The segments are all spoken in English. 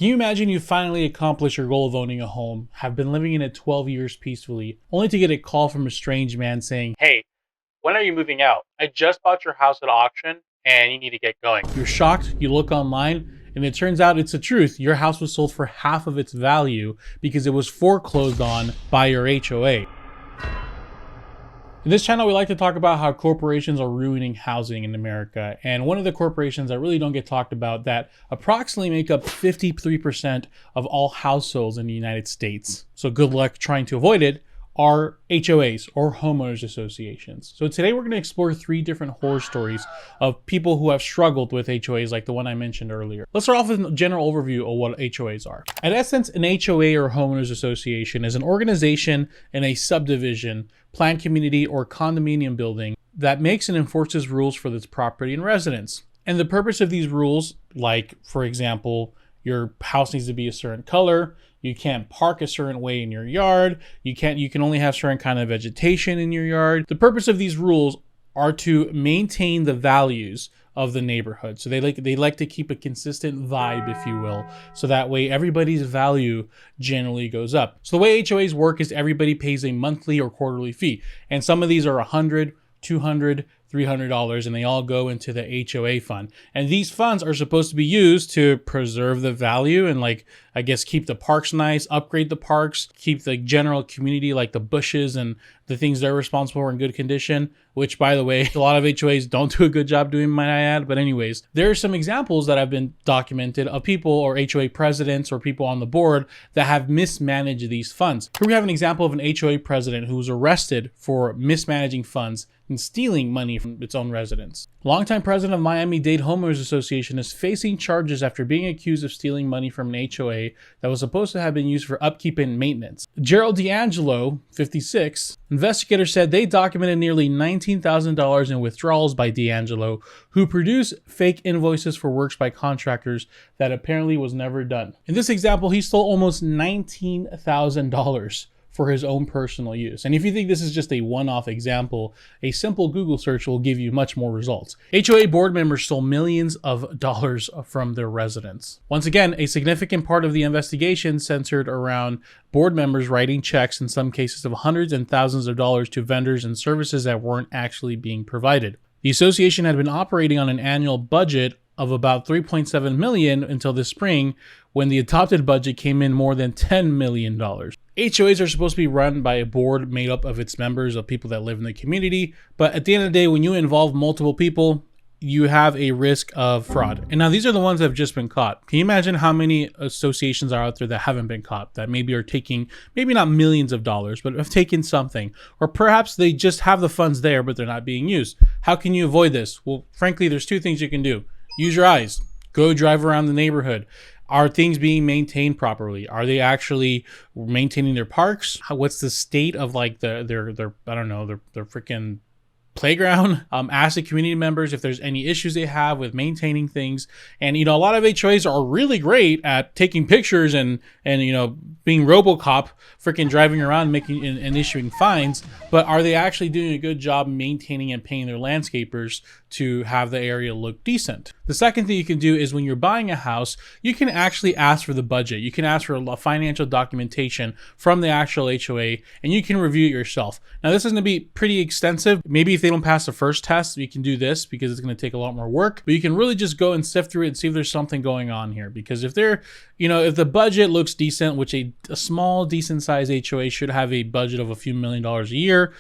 Can you imagine you finally accomplish your goal of owning a home, have been living in it 12 years peacefully, only to get a call from a strange man saying, "Hey, when are you moving out? I just bought your house at auction and you need to get going." You're shocked, you look online, and it turns out it's the truth. Your house was sold for half of its value because it was foreclosed on by your HOA. In this channel, we like to talk about how corporations are ruining housing in America. And one of the corporations that really don't get talked about that approximately make up 53% of all households in the United States, so good luck trying to avoid it, are HOAs, or homeowners associations. So today we're going to explore 3 different horror stories of people who have struggled with HOAs like the one I mentioned earlier. Let's start off with a general overview of what HOAs are. At essence, an HOA or homeowners association is an organization in a subdivision, planned community, or condominium building that makes and enforces rules for its property and residents. And the purpose of these rules, like for example, your house needs to be a certain color, you can't park a certain way in your yard, you can only have certain kind of vegetation in your yard. The purpose of these rules are to maintain the values of the neighborhood. So they like to keep a consistent vibe, if you will, so that way everybody's value generally goes up. So the way HOAs work is everybody pays a monthly or quarterly fee, and some of these are $100, $200, $300, and they all go into the HOA fund. And these funds are supposed to be used to preserve the value and, like, I guess, keep the parks nice, upgrade the parks, keep the general community, like the bushes and the things they're responsible for, in good condition, which, by the way, a lot of HOAs don't do a good job doing, might I add. But anyways, there are some examples that have been documented of people or HOA presidents or people on the board that have mismanaged these funds. Here we have an example of an HOA president who was arrested for mismanaging funds and stealing money from its own residents. Longtime president of Miami-Dade Homeowners Association is facing charges after being accused of stealing money from an HOA that was supposed to have been used for upkeep and maintenance. Gerald D'Angelo, 56, investigators said they documented nearly $19,000 in withdrawals by D'Angelo, who produced fake invoices for works by contractors that apparently was never done. In this example, he stole almost $19,000 for his own personal use. And if you think this is just a one-off example, a simple Google search will give you much more results. HOA board members stole millions of dollars from their residents. Once again, a significant part of the investigation centered around board members writing checks, in some cases of hundreds and thousands of dollars, to vendors and services that weren't actually being provided. The association had been operating on an annual budget of about $3.7 million until this spring, when the adopted budget came in more than $10 million. HOAs are supposed to be run by a board made up of its members, of people that live in the community, but at the end of the day, when you involve multiple people, you have a risk of fraud. And now these are the ones that have just been caught. Can you imagine how many associations are out there that haven't been caught, that maybe are taking, maybe not millions of dollars, but have taken something, or perhaps they just have the funds there, but they're not being used? How can you avoid this? Well, frankly, there's 2 things you can do. Use your eyes. Go drive around the neighborhood. Are things being maintained properly? Are they actually maintaining their parks? What's the state of, like, their I don't know, their freaking playground? Ask the community members if there's any issues they have with maintaining things. And, you know, a lot of HOAs are really great at taking pictures and you know, being RoboCop, freaking driving around making and issuing fines, but are they actually doing a good job maintaining and paying their landscapers to have the area look decent? The second thing you can do is, when you're buying a house, you can actually ask for the budget. You can ask for a financial documentation from the actual HOA, and you can review it yourself. Now, this is going to be pretty extensive. Maybe if they don't pass the first test, you can do this because it's going to take a lot more work, but you can really just go and sift through it and see if there's something going on here. Because if they're, you know, if the budget looks decent, which a small, decent sized HOA should have a budget of a few $1 million a year,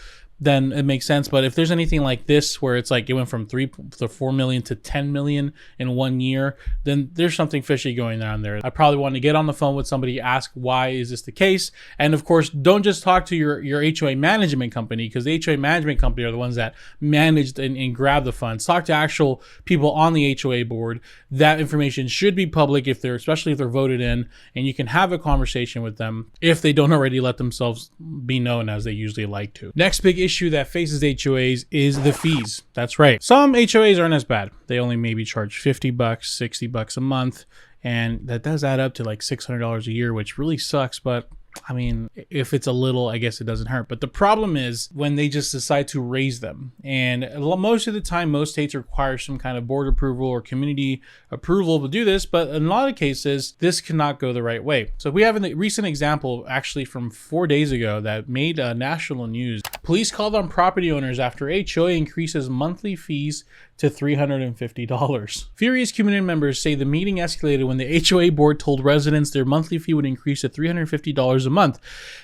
then it makes sense. But if there's anything like this, where it's like it went from 3 to 4 million to 10 million in 1 year, then there's something fishy going on there. I probably want to get on the phone with somebody, ask why is this the case? And of course, don't just talk to your HOA management company, because the HOA management company are the ones that managed and grab the funds. Talk to actual people on the HOA board. That information should be public, especially if they're voted in, and you can have a conversation with them if they don't already let themselves be known, as they usually like to. Next big issue that faces HOAs is the fees. That's right. Some HOAs aren't as bad. They only maybe charge $50, $60 a month, and that does add up to like $600 a year, which really sucks, but I mean, if it's a little, I guess it doesn't hurt. But the problem is when they just decide to raise them. And most of the time, most states require some kind of board approval or community approval to do this. But in a lot of cases, this cannot go the right way. So we have a recent example actually from 4 days ago that made national news. Police called on property owners after HOA increases monthly fees to $350. Furious community members say the meeting escalated when the HOA board told residents their monthly fee would increase to $350 a month.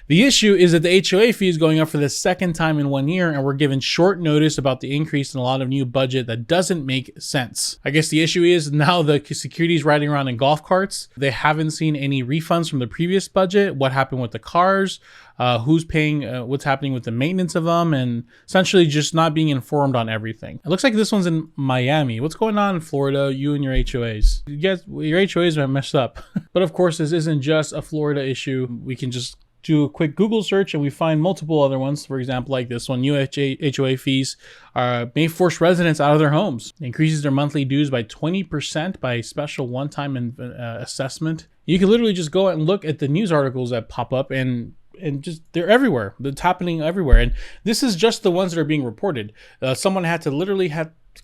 The issue is that the HOA fee is going up for the second time in 1 year, and we're given short notice about the increase in a lot of new budget that doesn't make sense. I guess the issue is now the security's riding around in golf carts. They haven't seen any refunds from the previous budget. What happened with the cars? Who's paying, what's happening with the maintenance of them, and essentially just not being informed on everything. It looks like this one's in Miami. What's going on in Florida, you and your HOAs? You guys, your HOAs are messed up. But of course, this isn't just a Florida issue. We can just do a quick Google search and we find multiple other ones. For example, like this one, HOA fees may force residents out of their homes. It increases their monthly dues by 20% by special one-time assessment. You can literally just go out and look at the news articles that pop up and just they're everywhere. It's happening everywhere. And this is just the ones that are being reported. Someone had to literally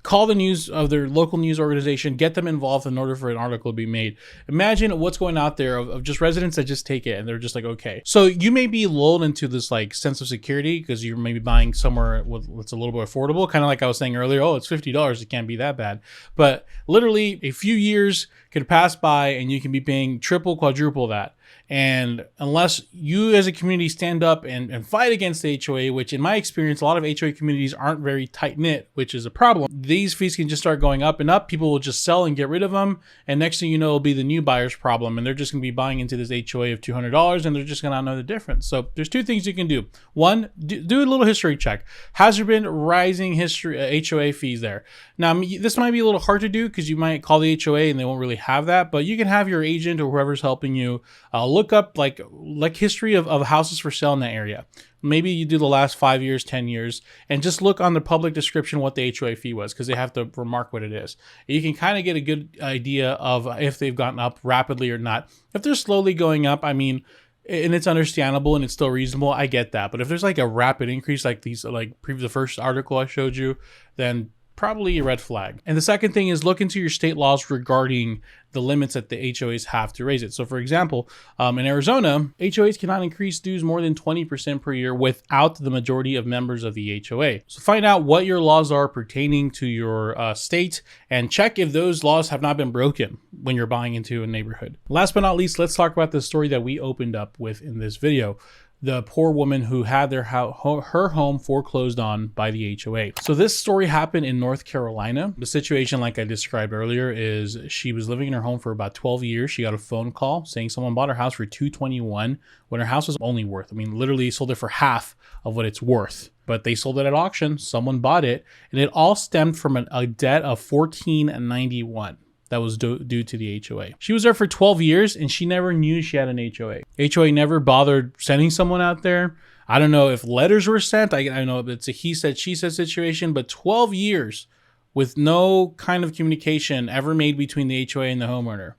call the news of their local news organization, get them involved in order for an article to be made. Imagine what's going out there of just residents that just take it and they're just like, okay. So you may be lulled into this like sense of security because you're maybe buying somewhere that's a little bit affordable. Kind of like I was saying earlier, oh, it's $50. It can't be that bad. But literally a few years could pass by and you can be paying triple, quadruple that. And unless you as a community stand up and fight against the HOA, which in my experience, a lot of HOA communities aren't very tight knit, which is a problem. These fees can just start going up and up. People will just sell and get rid of them. And next thing you know, it'll be the new buyer's problem. And they're just going to be buying into this HOA of $200 and they're just going to not know the difference. So there's two things you can do. One, do a little history check. Has there been rising HOA fees there? Now, this might be a little hard to do because you might call the HOA and they won't really have that, but you can have your agent or whoever's helping you look up like history of houses for sale in that area. Maybe you do the last 5 years, 10 years, and just look on the public description what the HOA fee was because they have to remark what it is. You can kind of get a good idea of if they've gone up rapidly or not. If they're slowly going up, I mean, and it's understandable and it's still reasonable, I get that. But if there's like a rapid increase like these, like the first article I showed you, then probably a red flag. And the second thing is look into your state laws regarding the limits that the HOAs have to raise it. So for example, in Arizona, HOAs cannot increase dues more than 20% per year without the majority of members of the HOA. So find out what your laws are pertaining to your state and check if those laws have not been broken when you're buying into a neighborhood. Last but not least, let's talk about the story that we opened up with in this video. The poor woman who had her home foreclosed on by the HOA. So this story happened in North Carolina. The situation, like I described earlier, is she was living in her home for about 12 years. She got a phone call saying someone bought her house for $221 when her house was only worth, I mean, literally sold it for half of what it's worth. But they sold it at auction. Someone bought it, and it all stemmed from a debt of $1491. That was due to the HOA. She was there for 12 years and she never knew she had an HOA. HOA never bothered sending someone out there. I don't know if letters were sent. I know it's a he said, she said situation, but 12 years with no kind of communication ever made between the HOA and the homeowner.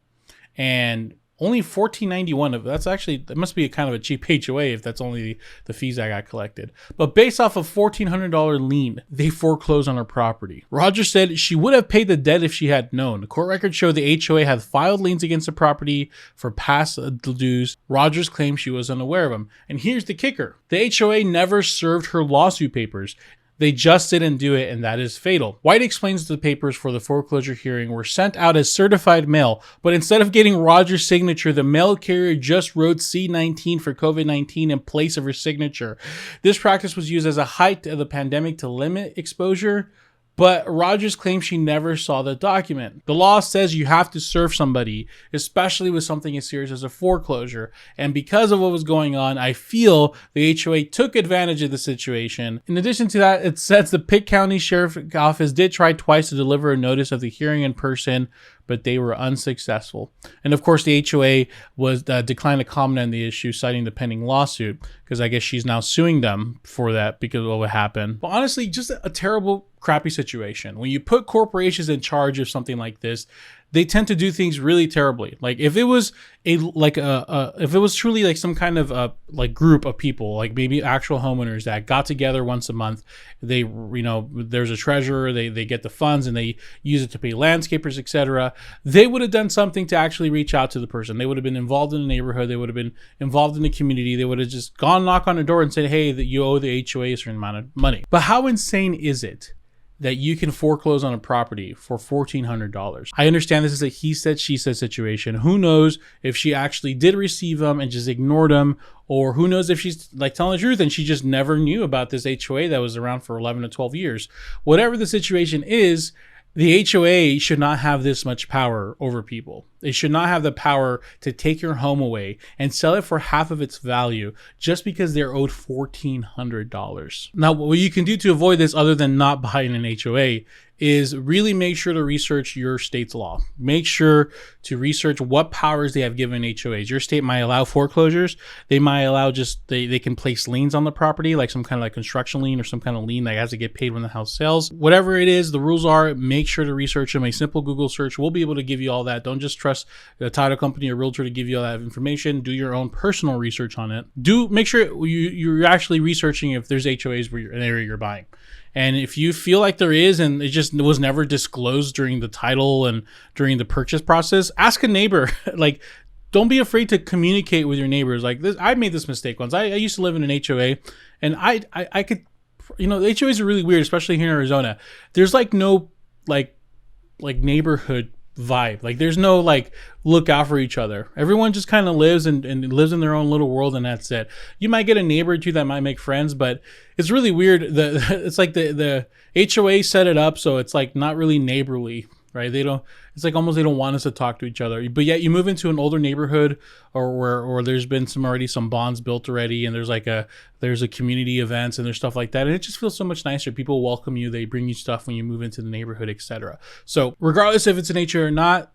And only $1491 that's actually, that must be a kind of a cheap HOA if that's only the fees that got collected. But based off a $1,400 lien, they foreclosed on her property. Rogers said she would have paid the debt if she had known. The court records show the HOA had filed liens against the property for past dues. Rogers claimed she was unaware of them. And here's the kicker. The HOA never served her lawsuit papers. They just didn't do it, and that is fatal. White explains the papers for the foreclosure hearing were sent out as certified mail, but instead of getting Rogers' signature, the mail carrier just wrote C19 for COVID-19 in place of her signature. This practice was used as a height of the pandemic to limit exposure, but Rogers claims she never saw the document. The law says you have to serve somebody, especially with something as serious as a foreclosure. And because of what was going on, I feel the HOA took advantage of the situation. In addition to that, it says the Pitt County Sheriff's Office did try twice to deliver a notice of the hearing in person, but they were unsuccessful. And of course, the HOA was declined to comment on the issue, citing the pending lawsuit, because I guess she's now suing them for that because of what happened. But honestly, just a terrible, crappy situation. When you put corporations in charge of something like this, they tend to do things really terribly. Like if it was if it was truly like some kind of like group of people, like maybe actual homeowners that got together once a month, they, you know, there's a treasurer, they get the funds and they use it to pay landscapers, etc. They would have done something to actually reach out to the person. They would have been involved in the neighborhood. They would have been involved in the community. They would have just gone knock on the door and said, hey, that you owe the HOA a certain amount of money. But how insane is it that you can foreclose on a property for $1,400? I understand this is a he said, she said situation. Who knows if she actually did receive them and just ignored them, or who knows if she's like telling the truth and she just never knew about this HOA that was around for 11 to 12 years. Whatever the situation is, the HOA should not have this much power over people. They should not have the power to take your home away and sell it for half of its value just because they're owed $1,400. Now, what you can do to avoid this other than not buying an HOA is really make sure to research your state's law. Make sure to research what powers they have given HOAs. Your state might allow foreclosures. They might allow just, they can place liens on the property, like some kind of like construction lien or some kind of lien that has to get paid when the house sells. Whatever it is, the rules are, make sure to research them. A simple Google search will be able to give you all that. Don't just trust the title company or realtor to give you all that information. Do your own personal research on it. Make sure you're actually researching if there's HOAs where an area you're buying. And if you feel like there is and it just was never disclosed during the title and during the purchase process, ask a neighbor. Like, don't be afraid to communicate with your neighbors. Like this, I made this mistake once. I used to live in an HOA, and I could, you know, the HOAs are really weird, especially here in Arizona. There's like no like neighborhood vibe. Like there's no like look out for each other. Everyone just kind of lives and lives in their own little world, and that's it. You might get a neighbor or two that might make friends, but it's really weird. It's like the HOA set it up so it's like not really neighborly, right? It's like almost they don't want us to talk to each other. But yet you move into an older neighborhood or there's been some bonds built already, and there's a community events and there's stuff like that, and it just feels so much nicer. People welcome you, they bring you stuff when you move into the neighborhood, etc. So regardless if it's an HOA or not,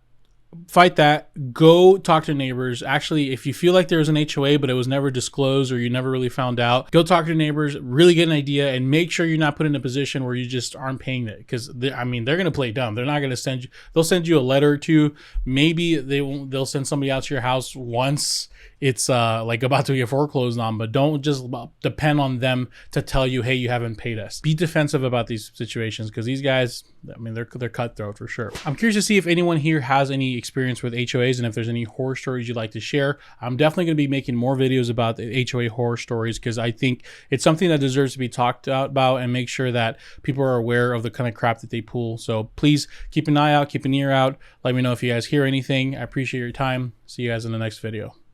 fight that. Go talk to neighbors. Actually, if you feel like there's an HOA but it was never disclosed or you never really found out, go talk to neighbors, really get an idea, and make sure you're not put in a position where you just aren't paying it, because they're going to play dumb. They're not going to send you, they'll send you a letter or two. Maybe they'll send somebody out to your house once it's like about to get foreclosed on, but don't just depend on them to tell you, hey, you haven't paid us. Be defensive about these situations, because these guys, I mean, they're cutthroat for sure. I'm curious to see if anyone here has any experience with HOAs and if there's any horror stories you'd like to share. I'm definitely going to be making more videos about the HOA horror stories, because I think it's something that deserves to be talked about, and make sure that people are aware of the kind of crap that they pull. So please keep an eye out, keep an ear out. Let me know if you guys hear anything. I appreciate your time. See you guys in the next video.